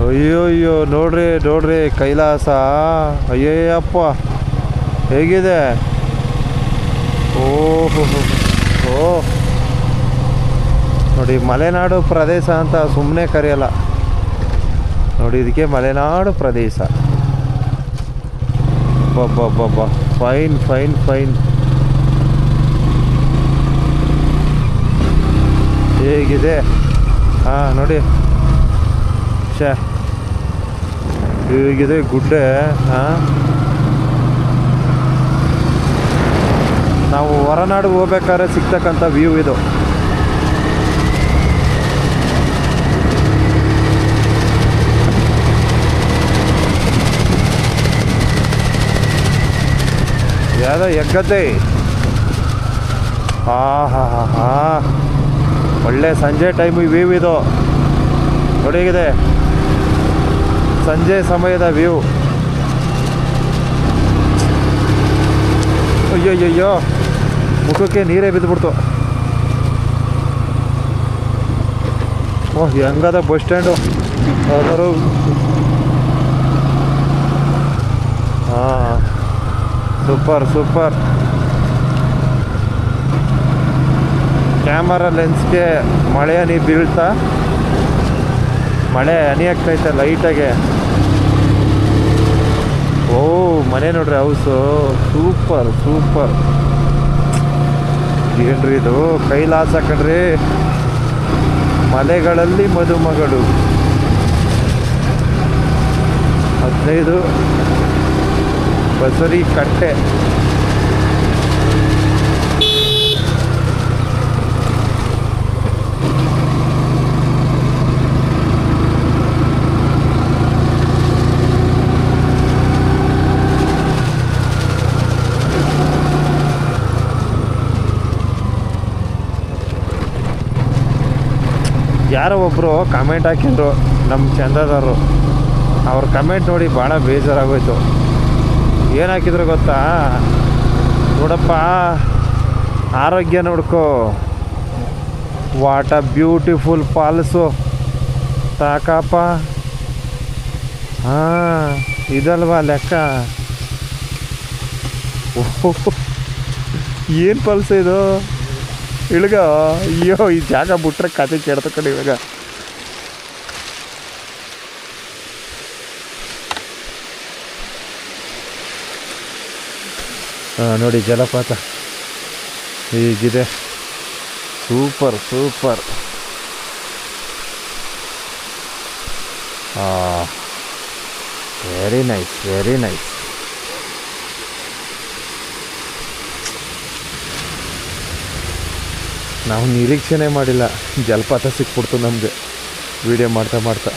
ಅಯ್ಯೋ ಅಯ್ಯೋ, ನೋಡ್ರಿ ನೋಡ್ರಿ ಕೈಲಾಸ. ಅಯ್ಯಯ್ಯಪ್ಪ ಹೇಗಿದೆ. ಓಹೋ ಓ ನೋಡಿ, ಮಲೆನಾಡು ಪ್ರದೇಶ ಅಂತ ಸುಮ್ಮನೆ ಕರೆಯಲ್ಲ ನೋಡಿ, ಇದಕ್ಕೆ ಮಲೆನಾಡು ಪ್ರದೇಶ. ಬಬ್ಬಬ್ಬಬ್ಬ, ಫೈನ್ ಫೈನ್ ಫೈನ್. ಹೇಗಿದೆ ಹಾಂ ನೋಡಿ, ಹೇಗಿದೆ ಗುಡ್ಡೆ. ಹಾಂ, ನಾವು ಹೊರನಾಡು ಹೋಗ್ಬೇಕಾದ್ರೆ ಸಿಗ್ತಕ್ಕಂಥ ವ್ಯೂ ಇದು. ಯಾವುದೋ ಹೆಗ್ಗದ್ದೆ. ಹಾಂ ಹಾಂ ಹಾಂ ಹಾಂ, ಒಳ್ಳೆ ಸಂಜೆ ಟೈಮು ವ್ಯೂ ಇದು ನೋಡಿ. ಹೇಗಿದೆ ಸಂಜೆ ಸಮಯದ ವ್ಯೂ. ಅಯ್ಯಯ್ಯಯ್ಯೋ, ಮುಖಕ್ಕೆ ನೀರೇ ಬಿದ್ದುಬಿಡ್ತು. ಓಹ್, ಹೆಂಗದ ಬಸ್ ಸ್ಟ್ಯಾಂಡು ಯಾವ್ದಾರು. ಹಾಂ, ಸೂಪರ್ ಸೂಪರ್. ಕ್ಯಾಮರಾ ಲೆನ್ಸ್ಗೆ ಮಳೆ ಹನಿ ಬೀಳ್ತಾ, ಮಳೆ ಹನಿ ಆಗ್ತೈತೆ ಲೈಟಾಗೆ. ಓ, ಮನೆ ನೋಡ್ರಿ, ಹೌಸು ಸೂಪರ್ ಸೂಪರ್. ಏನ್ರಿ ಇದು, ಕೈಲಾಸ ಕಣ್ರಿ. ಮಲೆಗಳಲ್ಲಿ ಮದುಮಗಳು. 15 ಬಸರಿ ಕಟ್ಟೆ. ಯಾರೋ ಒಬ್ಬರು ಕಮೆಂಟ್ ಹಾಕಿದ್ರು ನಮ್ಮ ಚಂದದವರು. ಅವ್ರ ಕಮೆಂಟ್ ನೋಡಿ ಭಾಳ ಬೇಜಾರಾಗೋಯ್ತು. ಏನು ಹಾಕಿದ್ರು ಗೊತ್ತಾ? ನೋಡಪ್ಪ, ಆರೋಗ್ಯ ನೋಡ್ಕೋ, ವಾಟ್ ಅ ಬ್ಯೂಟಿಫುಲ್ ಫಾಲ್ಸು ಸಾಕಪ್ಪ. ಹಾಂ, ಇದಲ್ವಾ ಲೆಕ್ಕ? ಏನು ಫಾಲ್ಸ್ ಇದು? ಇಳ್ಗ. ಅಯ್ಯೋ, ಈ ಜಾಗ ಬಿಟ್ರೆ ಕತೆ ಕೇಳ್ತ ಕಡೆ ಇವಾಗ. ಹಾಂ ನೋಡಿ, ಜಲಪಾತ ಹೀಗಿದೆ. Super super. Very nice very nice. ನಾವು ನಿರೀಕ್ಷೆನೇ ಮಾಡಿಲ್ಲ ಜಲಪಾತ ಸಿಕ್ಬಿಡ್ತು ನಮಗೆ ವಿಡಿಯೋ ಮಾಡ್ತಾ ಮಾಡ್ತಾ.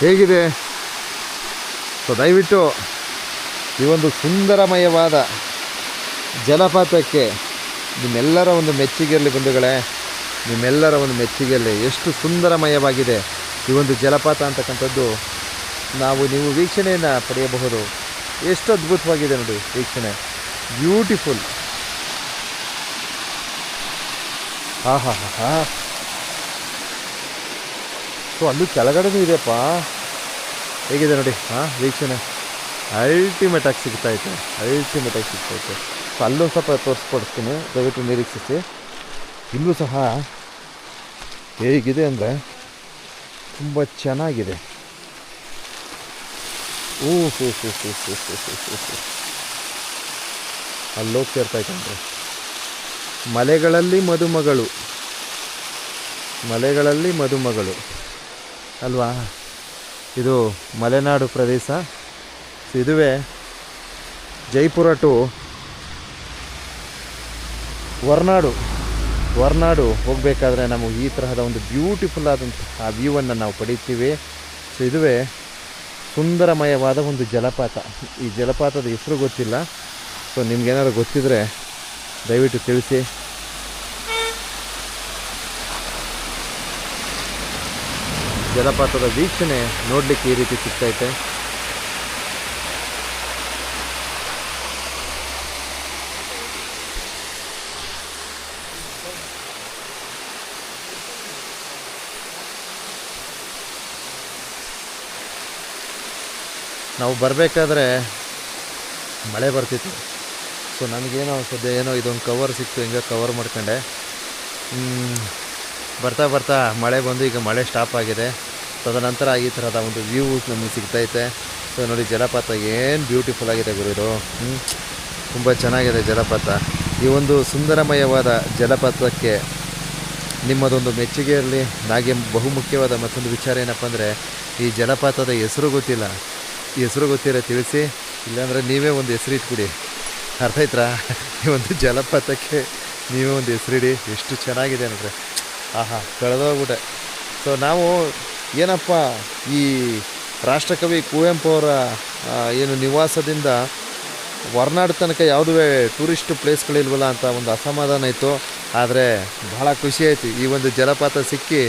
ಹೇಗಿದೆ? ಸೊ ದಯವಿಟ್ಟು ಈ ಒಂದು ಸುಂದರಮಯವಾದ ಜಲಪಾತಕ್ಕೆ ನಿಮ್ಮೆಲ್ಲರ ಒಂದು ಮೆಚ್ಚುಗೆಯಲ್ಲಿ ಬಂಧುಗಳೇ, ನಿಮ್ಮೆಲ್ಲರ ಒಂದು ಮೆಚ್ಚುಗೆಯಲ್ಲಿ. ಎಷ್ಟು ಸುಂದರಮಯವಾಗಿದೆ ಈ ಒಂದು ಜಲಪಾತ ಅಂತಕ್ಕಂಥದ್ದು ನೀವು ವೀಕ್ಷಣೆಯನ್ನು ಪಡೆಯಬಹುದು. ಎಷ್ಟು ಅದ್ಭುತವಾಗಿದೆ ನೋಡಿ ವೀಕ್ಷಣೆ, ಬ್ಯೂಟಿಫುಲ್. ಹಾಂ ಹಾಂ ಹಾಂ ಹಾಂ. ಸೊ ಅಲ್ಲೂ ಕೆಳಗಡೆನೂ ಇದೆಯಪ್ಪ. ಹೇಗಿದೆ ನೋಡಿ. ಹಾಂ, ವೀಕ್ಷಣೆ ಅಲ್ಟಿಮೇಟಾಗಿ ಸಿಗ್ತಾಯಿತ್ತು, ಅಲ್ಟಿಮೇಟಾಗಿ ಸಿಗ್ತಾಯಿತ್ತು. ಸೊ ಅಲ್ಲೂ ಸ್ವಲ್ಪ ತೋರಿಸ್ಕೊಡ್ತೀನಿ, ದಯವಿಟ್ಟು ನಿರೀಕ್ಷಿಸಿ. ಇಲ್ಲೂ ಸಹ ಹೇಗಿದೆ ಅಂದರೆ ತುಂಬ ಚೆನ್ನಾಗಿದೆ. ಅಲ್ಲೋಗಿ ಸೇರ್ತಾಯಿತ್ತಂದ್ರೆ ಮಲೆಗಳಲ್ಲಿ ಮದುಮಗಳು, ಮಲೆಗಳಲ್ಲಿ ಮದುಮಗಳು ಅಲ್ವಾ? ಇದು ಮಲೆನಾಡು ಪ್ರದೇಶ. ಇದುವೇ ಜೈಪುರ ಟು ಹೊರನಾಡು ಹೋಗಬೇಕಾದ್ರೆ ನಮಗೆ ಈ ತರಹದ ಒಂದು ಬ್ಯೂಟಿಫುಲ್ ಆದಂತಹ ವ್ಯೂವನ್ನು ನಾವು ಪಡೀತೀವಿ. ಸೊ ಇದುವೇ ಸುಂದರಮಯವಾದ ಒಂದು ಜಲಪಾತ. ಈ ಜಲಪಾತದ ಹೆಸರು ಗೊತ್ತಿಲ್ಲ, ಸೊ ನಿಮ್ಗೇನಾದ್ರು ಗೊತ್ತಿದ್ರೆ ದಯವಿಟ್ಟು ತಿಳಿಸಿ. ಜಲಪಾತದ ವೀಕ್ಷಣೆ ನೋಡಲಿಕ್ಕೆ ಈ ರೀತಿ ಸಿಗ್ತೈತೆ. ನಾವು ಬರಬೇಕಾದ್ರೆ ಮಳೆ ಬರ್ತಿತ್ತು. ಸೊ ನನಗೇನೋ ಸದ್ಯ ಏನೋ ಇದೊಂದು ಕವರ್ ಸಿಕ್ತು, ಹಿಂಗೆ ಕವರ್ ಮಾಡ್ಕೊಂಡೆ. ಬರ್ತಾ ಬರ್ತಾ ಮಳೆ ಬಂದು ಈಗ ಮಳೆ ಸ್ಟಾಪ್ ಆಗಿದೆ. ತದನಂತರ ಈ ಥರದ ಒಂದು ವ್ಯೂ ನಮಗೆ ಸಿಗ್ತೈತೆ. ಸೊ ನೋಡಿ ಜಲಪಾತ ಏನು ಬ್ಯೂಟಿಫುಲ್ ಆಗಿದೆ ಗುರು ಇದು. ತುಂಬ ಚೆನ್ನಾಗಿದೆ ಜಲಪಾತ. ಈ ಒಂದು ಸುಂದರಮಯವಾದ ಜಲಪಾತಕ್ಕೆ ನಿಮ್ಮದೊಂದು ಮೆಚ್ಚುಗೆ ಇರಲಿ. ಹಾಗೆ ಬಹುಮುಖ್ಯವಾದ ಮತ್ತೊಂದು ವಿಚಾರ ಏನಪ್ಪ ಅಂದರೆ, ಈ ಜಲಪಾತದ ಹೆಸರು ಗೊತ್ತಿಲ್ಲ. ಈ ಹೆಸರು ಗೊತ್ತಿರೋ ತಿಳಿಸಿ, ಇಲ್ಲಾಂದರೆ ನೀವೇ ಒಂದು ಹೆಸರು ಇಟ್ಬಿಡಿ. ಅರ್ಥ ಆಯ್ತಾ? ಈ ಒಂದು ಜಲಪಾತಕ್ಕೆ ನೀವೇ ಒಂದು ಹೆಸರಿಡಿ. ಎಷ್ಟು ಚೆನ್ನಾಗಿದೆ ಅಂದರೆ ಕಳೆದೋಗ್ಬಿಟ್ಟೆ. ಸೊ ನಾವು ಏನಪ್ಪ ಈ ರಾಷ್ಟ್ರಕವಿ ಕುವೆಂಪು ಅವರ ಏನು ನಿವಾಸದಿಂದ ಹೊರನಾಡು ತನಕ ಯಾವುದೂ ಟೂರಿಸ್ಟ್ ಪ್ಲೇಸ್ಗಳಿಲ್ವಲ್ಲ ಅಂತ ಒಂದು ಅಸಮಾಧಾನ ಇತ್ತು. ಆದರೆ ಬಹಳ ಖುಷಿ ಆಯಿತು, ಈ ಒಂದು ಜಲಪಾತ ಸಿಕ್ಕಿ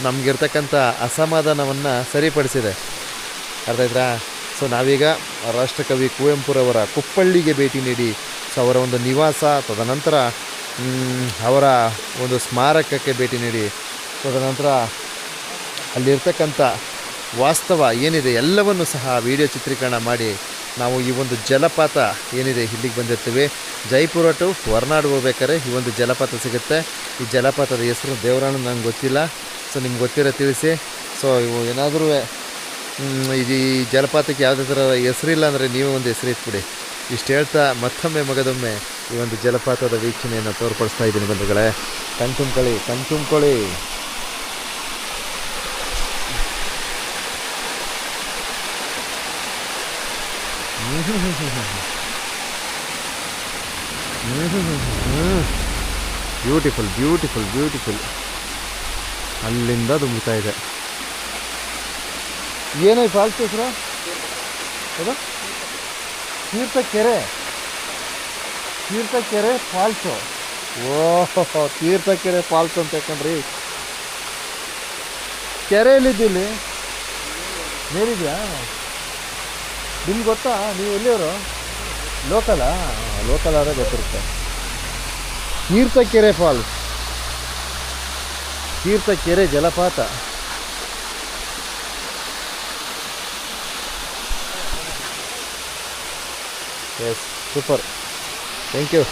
ನಮಗಿರ್ತಕ್ಕಂಥ ಅಸಮಾಧಾನವನ್ನು ಸರಿಪಡಿಸಿದೆ. ಅರ್ಥ ಆಯ್ತಾ? ಸೊ ನಾವೀಗ ರಾಷ್ಟ್ರಕವಿ ಕುವೆಂಪುರವರ ಕುಪ್ಪಳ್ಳಿಗೆ ಭೇಟಿ ನೀಡಿ, ಸೊ ಅವರ ಒಂದು ನಿವಾಸ, ತದನಂತರ ಅವರ ಒಂದು ಸ್ಮಾರಕಕ್ಕೆ ಭೇಟಿ ನೀಡಿ, ತದನಂತರ ಅಲ್ಲಿರ್ತಕ್ಕಂಥ ವಾಸ್ತವ ಏನಿದೆ ಎಲ್ಲವನ್ನು ಸಹ ವಿಡಿಯೋ ಚಿತ್ರೀಕರಣ ಮಾಡಿ ನಾವು ಈ ಒಂದು ಜಲಪಾತ ಏನಿದೆ ಇಲ್ಲಿಗೆ ಬಂದಿರ್ತೀವಿ. ಜೈಪುರ ಟು ಹೊರನಾಡು ಹೋಗ್ಬೇಕಾದ್ರೆ ಈ ಒಂದು ಜಲಪಾತ ಸಿಗುತ್ತೆ. ಈ ಜಲಪಾತದ ಹೆಸರು ದೇವರಾಣ ನಂಗೆ ಗೊತ್ತಿಲ್ಲ. ಸೊ ನಿಮ್ಗೆ ಗೊತ್ತಿರೋ ತಿಳಿಸಿ. ಸೊ ಇವು ಏನಾದರೂ ಈ ಜಲಪಾತಕ್ಕೆ ಯಾವುದೇ ಥರ ಹೆಸರಿಲ್ಲ ಅಂದರೆ ನೀವೇ ಒಂದು ಹೆಸರು ಇಟ್ಬಿಡಿ. ಇಷ್ಟು ಹೇಳ್ತಾ ಮತ್ತೊಮ್ಮೆ ಮಗದೊಮ್ಮೆ ಈ ಒಂದು ಜಲಪಾತದ ವೀಕ್ಷಣೆಯನ್ನು ತೋರ್ಪಡಿಸ್ತಾ ಇದ್ದೀನಿ ಬಂಧುಗಳೇ. ಕಣ್ತುಂಬ್ಕೊಳ್ಳಿ. ಬ್ಯೂಟಿಫುಲ್. ಅಲ್ಲಿಂದ ದುಂಬ್ತಾ ಇದೆ. ಏನೋ ಈ ಫಾಲ್ಸ್ ಹೆಸರು? ಅದು ತೀರ್ಥಕೆರೆ ಫಾಲ್ಸು. ಓಹೋ, ತೀರ್ಥಕೆರೆ ಫಾಲ್ಸ್ ಅಂತ ಯಾಕಂದ್ರಿ. ಕೆರೆ ಎಲ್ಲಿದ್ದಿಲ್ಲಿ ಮೇಲಿದೆಯಾ? ನಿಮ್ಗೆ ಗೊತ್ತಾ? ನೀವು ಎಲ್ಲಿಯವರು? ಲೋಕಲ್ ಆದರೆ ಗೊತ್ತಿರುತ್ತೆ. ತೀರ್ಥಕೆರೆ ಫಾಲ್ಸ್, ತೀರ್ಥಕೆರೆ ಜಲಪಾತ. Yes, super, thank you.